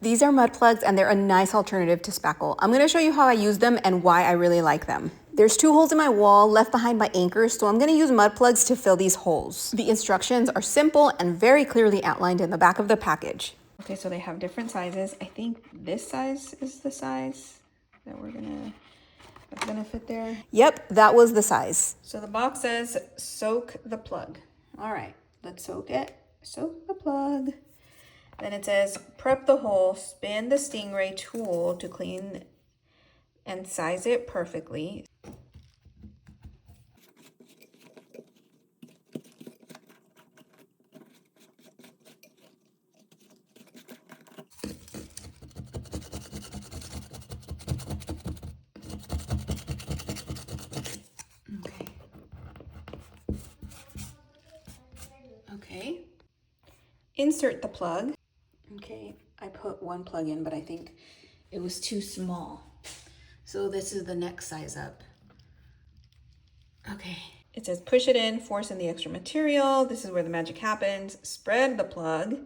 These are Mudplugz and they're a nice alternative to spackle. I'm gonna show you how I use them and why I really like them. There's 2 holes in my wall left behind by anchors, so I'm gonna use Mudplugz to fill these holes. The instructions are simple and very clearly outlined in the back of the package. Okay, so they have different sizes. I think this size is the size that that's gonna fit there. Yep, that was the size. So the box says soak the plug. All right, let's soak it. Soak the plug. Then it says prep the hole, spin the Stingray tool to clean and size it perfectly. Okay. Insert the plug. Okay, I put 1 plug in, but I think it was too small. So this is the next size up. Okay. It says push it in, force in the extra material. This is where the magic happens. Spread the plug.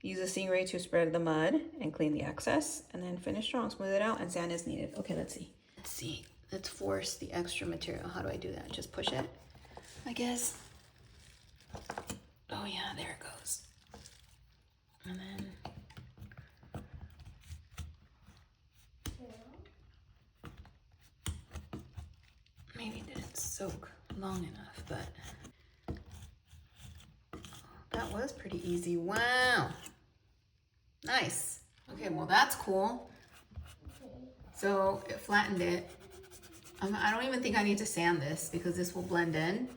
Use a Stingray to spread the mud and clean the excess. And then finish strong, smooth it out, and sand is needed. Okay, let's see. Let's force the extra material. How do I do that? Just push it, I guess. Oh yeah, there it goes. And then maybe didn't soak long enough, but that was pretty easy. Wow. Nice. Okay, well that's cool. So it flattened it. I don't even think I need to sand this because this will blend in,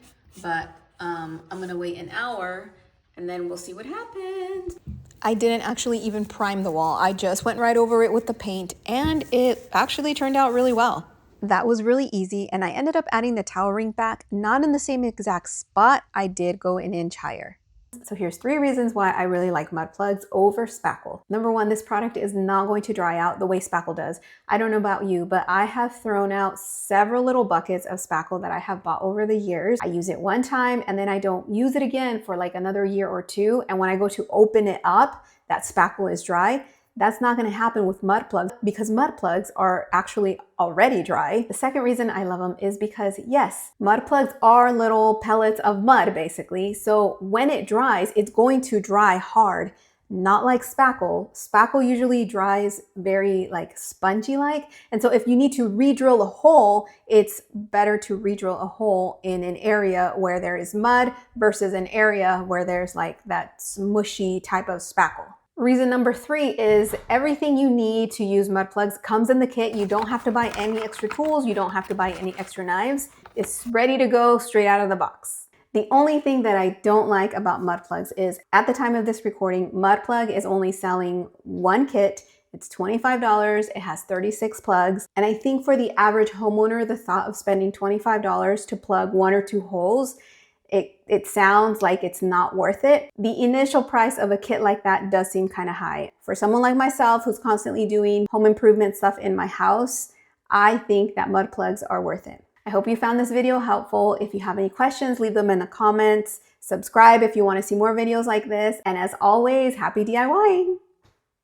but I'm gonna wait an hour and then we'll see what happens. I didn't actually even prime the wall. I just went right over it with the paint and it actually turned out really well. That was really easy and I ended up adding the towel ring back, not in the same exact spot. I did go an inch higher. So here's 3 reasons why I really like Mudplugz over spackle. Number 1, this product is not going to dry out the way spackle does. I don't know about you, but I have thrown out several little buckets of spackle that I have bought over the years. I use it one time and then I don't use it again for like another year or 2. And when I go to open it up, that spackle is dry. That's not going to happen with Mudplugz because Mudplugz are actually already dry. The second reason I love them is because yes, Mudplugz are little pellets of mud basically. So when it dries, it's going to dry hard, not like spackle. Spackle usually dries very like spongy like. And so if you need to re-drill a hole, it's better to re-drill a hole in an area where there is mud versus an area where there's like that smushy type of spackle. Reason number 3 is everything you need to use Mudplugz comes in the kit. You don't have to buy any extra tools. You don't have to buy any extra knives. It's ready to go straight out of the box. The only thing that I don't like about Mudplugz is at the time of this recording, Mudplugz is only selling 1 kit. It's $25. It has 36 plugs. And I think for the average homeowner, the thought of spending $25 to plug 1 or 2 holes, it sounds like it's not worth it. The initial price of a kit like that does seem kind of high. For someone like myself who's constantly doing home improvement stuff in my house, I think that Mudplugz are worth it. I hope you found this video helpful. If you have any questions, leave them in the comments. Subscribe if you want to see more videos like this. And as always, happy DIYing!